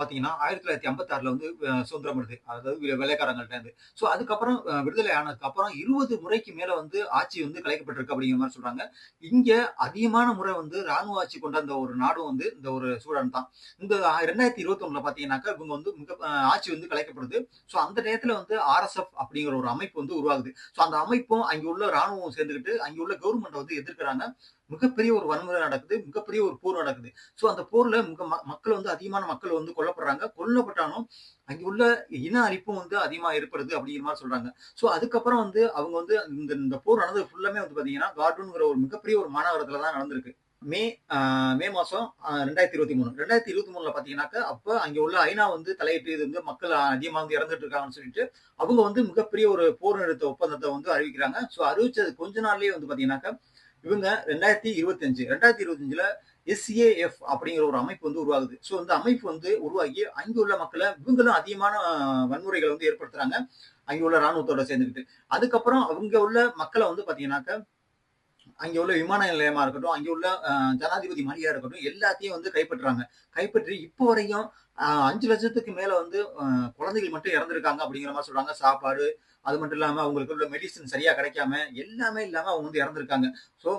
பார்த்தீங்கன்னா, 1956ல வந்து சுதந்திரம் வருது. அதாவது வெள்ளைக்காரங்கள்ட்ட இருந்து. ஸோ அதுக்கப்புறம் விடுதலை ஆனதுக்கப்புறம் 20 முறைக்கு மேல வந்து ஆட்சி வந்து கலைக்கப்பட்டிருக்கு அப்படிங்கிற மாரி சொல்றாங்க. இங்க அதிகமான முறை வந்து ராணுவ ஆட்சி கொண்ட அந்த ஒரு நாடும் வந்து இந்த ஒரு சூடான் தான். இந்த 2021ல பார்த்தீங்கன்னாக்கா, இவங்க வந்து மிக ஆட்சி வந்து கலைக்கப்படுது. ஸோ அந்த நேரத்துல வந்து ஆர்எஸ்எஃப் அப்படிங்கிற ஒரு அமைப்பு வந்து உருவாகுது. ஸோ அந்த அமைப்பும், அங்க உள்ள ராணுவமும் சேர்ந்துகிட்டு, அங்க உள்ள கவர்ன்மெண்ட்ட வந்து எதிர்க்கிறாங்க. மிகப்பெரிய ஒரு வன்முறை நடக்குது. மிகப்பெரிய ஒரு போர் நடக்குது. ஸோ அந்த போர்ல மிக மக்கள் வந்து அதிகமான மக்கள் வந்து கொல்லப்படுறாங்க. கொல்லப்பட்டாலும், அங்க உள்ள இன அழிப்பும் வந்து அதிகமா ஏற்படுது அப்படிங்கிற மாரி சொல்றாங்க. ஸோ அதுக்கப்புறம் வந்து அவங்க வந்து இந்த இந்த போர் நடந்தது ஃபுல்லாமே வந்து பார்த்தீங்கன்னா, கார்டூன்ங்கிற ஒரு மிகப்பெரிய ஒரு மாநகரத்துல தான் நடந்திருக்கு. மே அ மே மாசம் 2023. 2023ல பார்த்தீங்கன்னாக்கா, அப்ப அங்க உள்ள ஐநா வந்து தலையிட்டு இது வந்து மக்கள் அதிகமா வந்து இறந்துட்டு இருக்காங்கன்னு சொல்லிட்டு, அவங்க வந்து மிகப்பெரிய ஒரு போர் நிறுத்த ஒப்பந்தத்த வந்து அறிவிக்கிறாங்க. ஸோ அறிவிச்சது கொஞ்ச நாள்லயே வந்து பார்த்தீங்கன்னாக்கா, இவங்க 2025ல எஸ்ஏஎஃப் அப்படிங்கிற ஒரு அமைப்பு வந்து உருவாகுது. ஸோ இந்த அமைப்பு வந்து உருவாகி, அங்க உள்ள மக்கள இவங்களும் அதிகமான வன்முறைகள வந்து ஏற்படுத்துறாங்க. அங்க உள்ள ராணுவத்தோட சேர்ந்துக்கிட்டு. அதுக்கப்புறம் அங்க உள்ள மக்கள வந்து பார்த்தீங்கன்னாக்கா, அங்க உள்ள விமான நிலையமா இருக்கட்டும், அங்க உள்ள ஜனாதிபதி மாளிகையா இருக்கட்டும், எல்லாத்தையும் வந்து கைப்பற்றுறாங்க. கைப்பற்றி இப்போ வரையும் 5,00,000க்கு மேல வந்து குழந்தைகள் மட்டும் இறந்திருக்காங்க அப்படிங்கிற மாரி சொல்றாங்க. சாப்பாடு, அது மட்டும் இல்லாம அவங்களுக்கு உள்ள மெடிசின் சரியா கிடைக்காம, எல்லாமே இல்லாம அவங்க வந்து இறந்திருக்காங்க. ஸோ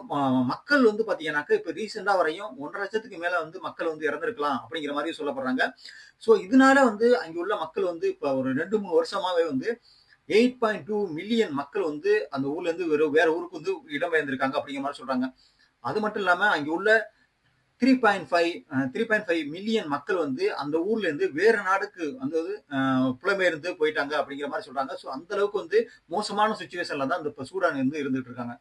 மக்கள் வந்து பார்த்தீங்கன்னாக்க, இப்ப ரீசென்ட்டா வரையும் 1,50,000க்கு மேல வந்து மக்கள் வந்து இறந்திருக்கலாம் அப்படிங்கிற மாரி சொல்லப்படுறாங்க. ஸோ இதனால வந்து அங்க உள்ள மக்கள் வந்து இப்ப ஒரு 2, 3 வருஷமாவே வந்து 8.2 மில்லியன் மக்கள் வந்து அந்த ஊர்ல இருந்து வேற ஊருக்கு வந்து இடம்பெயர்ந்திருக்காங்க அப்படிங்கிற மாரி சொல்றாங்க. அது மட்டும் இல்லாம அங்க உள்ள 3.5 மில்லியன் மக்கள் வந்து அந்த ஊர்ல இருந்து வேற நாடுக்கு அதாவது புலம்பெயர்ந்து போயிட்டாங்க அப்படிங்கிற மாரி சொல்றாங்க. ஸோ அந்த அளவுக்கு வந்து மோசமான சிச்சுவேஷன்ல தான் இந்த இப்ப சூடான் வந்து இருந்துட்டு இருக்காங்க.